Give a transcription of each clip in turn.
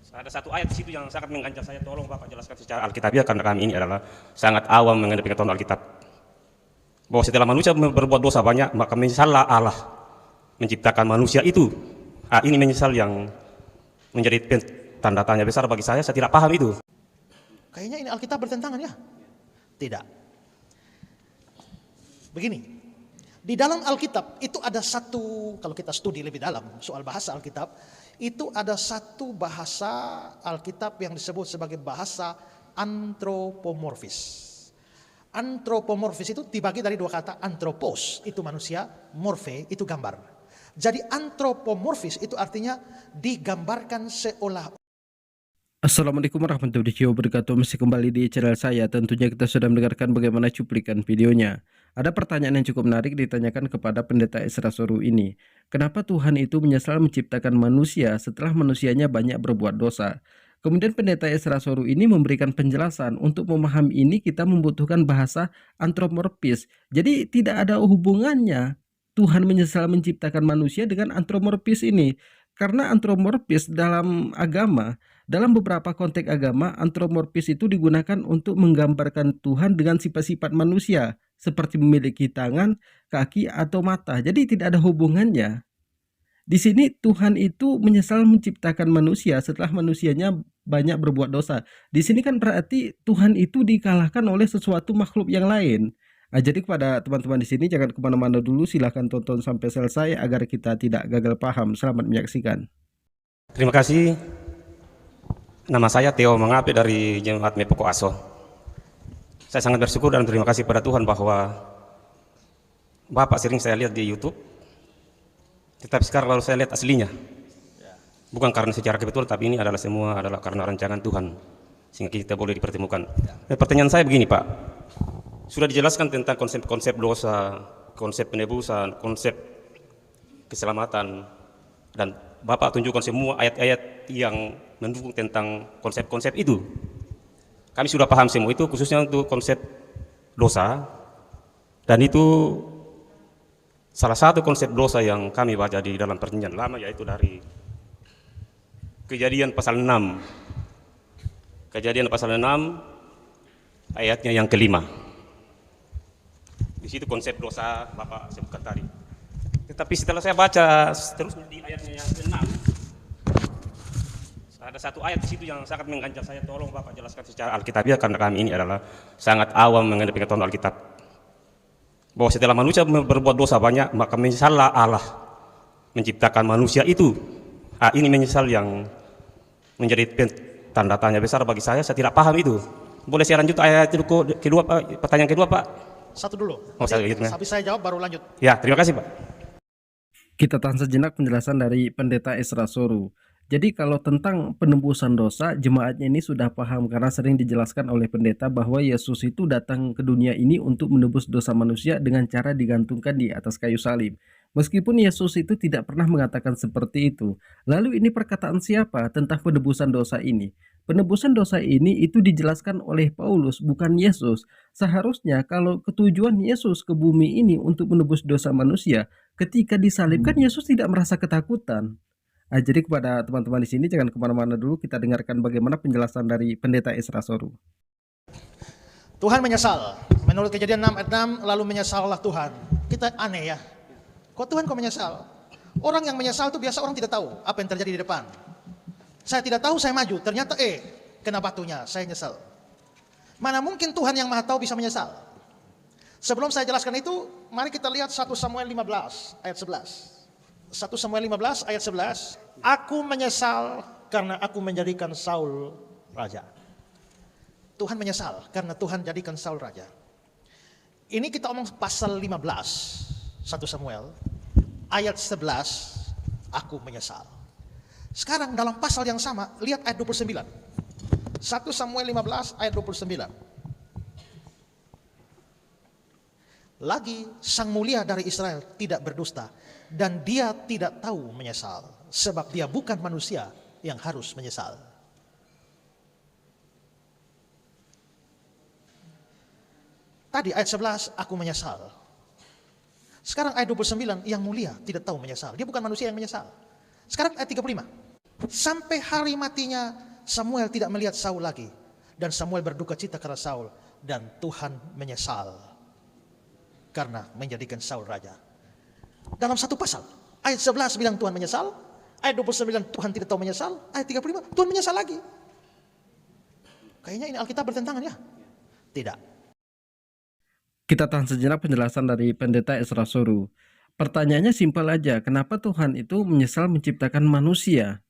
Ada satu ayat di situ yang sangat mengganjal saya, tolong Bapak jelaskan secara Alkitabiah karena kami ini adalah sangat awam mengenai pengetahuan Alkitab. Bahwa setelah manusia berbuat dosa banyak, maka menyesallah Allah menciptakan manusia itu. Ini menyesal yang menjadi tanda tanya besar bagi saya tidak paham itu. Kayaknya ini Alkitab bertentangan ya? Tidak. Begini, di dalam Alkitab itu ada satu, kalau kita studi lebih dalam soal bahasa Alkitab, itu ada satu bahasa Alkitab yang disebut sebagai bahasa antropomorfis. Antropomorfis itu dibagi dari dua kata, anthropos itu manusia, morphe itu gambar. Jadi antropomorfis itu artinya digambarkan seolah. Assalamualaikum warahmatullahi wabarakatuh. Masih kembali di channel saya. Tentunya kita sudah mendengarkan bagaimana cuplikan videonya. Ada pertanyaan yang cukup menarik ditanyakan kepada pendeta Ezra Soru ini. Kenapa Tuhan itu menyesal menciptakan manusia setelah manusianya banyak berbuat dosa? Kemudian pendeta Ezra Soru ini memberikan penjelasan. Untuk memahami ini kita membutuhkan bahasa antropomorfis. Jadi tidak ada hubungannya Tuhan menyesal menciptakan manusia dengan antropomorfis ini. Karena antropomorfis dalam agama, dalam beberapa konteks agama, antropomorfis itu digunakan untuk menggambarkan Tuhan dengan sifat-sifat manusia, seperti memiliki tangan, kaki, atau mata. Jadi tidak ada hubungannya. Di sini Tuhan itu menyesal menciptakan manusia setelah manusianya banyak berbuat dosa. Di sini kan berarti Tuhan itu dikalahkan oleh sesuatu makhluk yang lain. Nah, jadi kepada teman-teman di sini jangan kemana-mana dulu, silahkan tonton sampai selesai agar kita tidak gagal paham. Selamat menyaksikan. Terima kasih. Nama saya Theo Mangape dari Jemaat Mepoko Aso. Saya sangat bersyukur dan terima kasih pada Tuhan bahwa Bapak sering saya lihat di YouTube, tetapi sekarang baru saya lihat aslinya. Bukan karena secara kebetulan, tapi ini adalah semua adalah karena rancangan Tuhan, sehingga kita boleh dipertemukan. Pertanyaan saya begini Pak, sudah dijelaskan tentang konsep-konsep dosa, konsep penebusan, konsep keselamatan, dan Bapak tunjukkan semua ayat-ayat yang mendukung tentang konsep-konsep itu. Kami sudah paham semua itu, khususnya untuk konsep dosa, dan itu salah satu konsep dosa yang kami baca di dalam Perjanjian Lama, yaitu dari Kejadian pasal 6. Kejadian pasal 6 ayatnya yang kelima. Di situ konsep dosa Bapak sebutkan tadi. Tetapi setelah saya baca terusnya di ayatnya yang ke-6, ada satu ayat di situ yang sangat mengganjal saya, tolong Bapak jelaskan secara Alkitabiah karena kami ini adalah sangat awam mengenai pengetahuan Alkitab. Bahwa setelah manusia berbuat dosa banyak, maka menyesallah Allah menciptakan manusia itu. Ini menyesal yang menjadi tanda tanya besar bagi saya tidak paham itu. Boleh saya lanjut ayat kedua Pak? Pertanyaan kedua Pak? Satu dulu. Habis saya jawab baru lanjut. Ya, terima kasih Pak. Kita tahan sejenak penjelasan dari pendeta Ezra Soru. Jadi kalau tentang penebusan dosa, jemaatnya ini sudah paham karena sering dijelaskan oleh pendeta bahwa Yesus itu datang ke dunia ini untuk menebus dosa manusia dengan cara digantungkan di atas kayu salib. Meskipun Yesus itu tidak pernah mengatakan seperti itu. Lalu ini perkataan siapa tentang penebusan dosa ini? Penebusan dosa ini itu dijelaskan oleh Paulus, bukan Yesus. Seharusnya kalau ketujuan Yesus ke bumi ini untuk menebus dosa manusia, ketika disalibkan Yesus tidak merasa ketakutan. Jadi kepada teman-teman di sini jangan kemana-mana dulu, kita dengarkan bagaimana penjelasan dari pendeta Ezra Soru. Tuhan menyesal. Menurut Kejadian 6 ayat 6, lalu menyesallah Tuhan. Kita aneh ya. Kok Tuhan kok menyesal? Orang yang menyesal itu biasa orang tidak tahu apa yang terjadi di depan. Saya tidak tahu, saya maju. Ternyata kena batunya, saya nyesal. Mana mungkin Tuhan yang Maha Tahu bisa menyesal? Sebelum saya jelaskan itu, mari kita lihat 1 Samuel 15 ayat 11. 1 Samuel 15 ayat 11. Aku menyesal karena aku menjadikan Saul raja. Tuhan menyesal karena Tuhan jadikan Saul raja. Ini kita omong pasal 15 1 Samuel ayat 11, aku menyesal. Sekarang dalam pasal yang sama, lihat ayat 29. 1 Samuel 15 ayat 29. Lagi sang mulia dari Israel tidak berdusta, dan dia tidak tahu menyesal, sebab dia bukan manusia yang harus menyesal. Tadi ayat 11, aku menyesal. Sekarang ayat 29, yang mulia tidak tahu menyesal. Dia bukan manusia yang menyesal. Sekarang ayat 35. Sampai hari matinya Samuel tidak melihat Saul lagi. Dan Samuel berduka cita karena Saul. Dan Tuhan menyesal karena menjadikan Saul raja. Dalam satu pasal, ayat 11 bilang Tuhan menyesal, ayat 29 Tuhan tidak tahu menyesal, ayat 35 Tuhan menyesal lagi. Kayaknya ini Alkitab bertentangan ya? Tidak. Kita tahan sejenak penjelasan dari Pendeta Ezra Soru. Pertanyaannya simpel aja, kenapa Tuhan itu menyesal menciptakan manusia?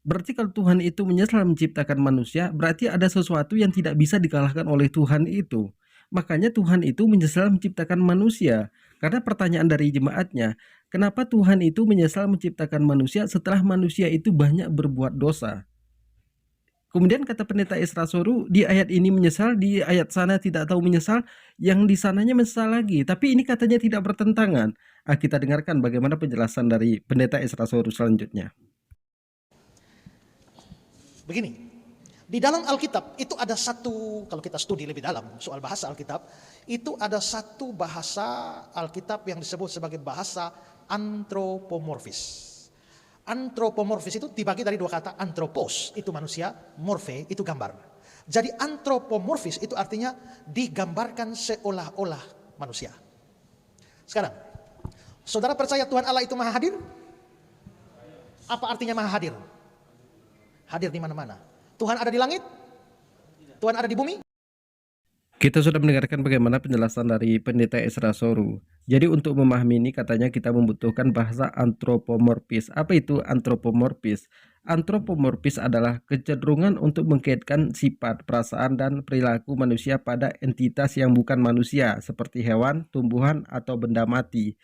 Berarti kalau Tuhan itu menyesal menciptakan manusia, berarti ada sesuatu yang tidak bisa dikalahkan oleh Tuhan itu. Makanya Tuhan itu menyesal menciptakan manusia. Karena pertanyaan dari jemaatnya, kenapa Tuhan itu menyesal menciptakan manusia setelah manusia itu banyak berbuat dosa? Kemudian kata Pendeta Ezra Soru, di ayat ini menyesal, di ayat sana tidak tahu menyesal, yang di sananya menyesal lagi. Tapi ini katanya tidak bertentangan. Kita dengarkan bagaimana penjelasan dari Pendeta Ezra Soru selanjutnya. Begini, di dalam Alkitab itu ada satu, kalau kita studi lebih dalam soal bahasa Alkitab, itu ada satu bahasa Alkitab yang disebut sebagai bahasa antropomorfis. Antropomorfis itu dibagi dari dua kata, antropos itu manusia, morfe itu gambar. Jadi antropomorfis itu artinya digambarkan seolah-olah manusia. Sekarang, saudara percaya Tuhan Allah itu maha hadir? Apa artinya maha hadir? Hadir di mana-mana. Tuhan ada di langit? Tuhan ada di bumi? Kita sudah mendengarkan bagaimana penjelasan dari Pendeta Ezra Soru. Jadi untuk memahami ini katanya kita membutuhkan bahasa antropomorfis. Apa itu antropomorfis? Antropomorfis adalah kecenderungan untuk mengkaitkan sifat, perasaan, dan perilaku manusia pada entitas yang bukan manusia, seperti hewan, tumbuhan, atau benda mati.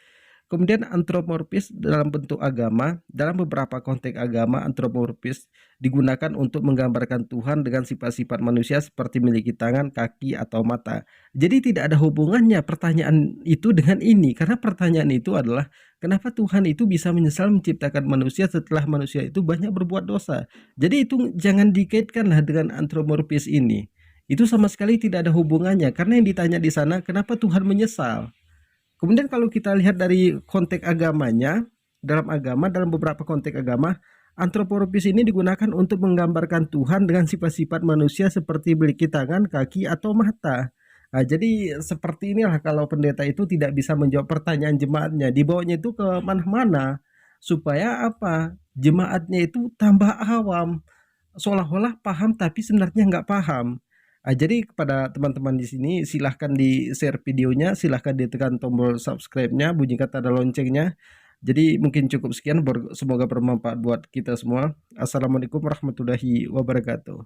Kemudian antropomorfis dalam bentuk agama, dalam beberapa konteks agama antropomorfis digunakan untuk menggambarkan Tuhan dengan sifat-sifat manusia seperti memiliki tangan, kaki, atau mata. Jadi tidak ada hubungannya pertanyaan itu dengan ini, karena pertanyaan itu adalah kenapa Tuhan itu bisa menyesal menciptakan manusia setelah manusia itu banyak berbuat dosa. Jadi itu jangan dikaitkanlah dengan antropomorfis ini. Itu sama sekali tidak ada hubungannya, karena yang ditanya di sana kenapa Tuhan menyesal. Kemudian kalau kita lihat dari konteks agamanya, dalam beberapa konteks agama, antropomorfis ini digunakan untuk menggambarkan Tuhan dengan sifat-sifat manusia seperti memiliki tangan, kaki, atau mata. Nah, jadi seperti inilah kalau pendeta itu tidak bisa menjawab pertanyaan jemaatnya, dibawanya itu ke mana-mana, supaya apa? Jemaatnya itu tambah awam, seolah-olah paham tapi sebenarnya nggak paham. Jadi kepada teman-teman di sini silahkan di share videonya, silahkan ditekan tombol subscribe-nya, bunyikan tanda loncengnya. Jadi mungkin cukup sekian, semoga bermanfaat buat kita semua. Assalamualaikum warahmatullahi wabarakatuh.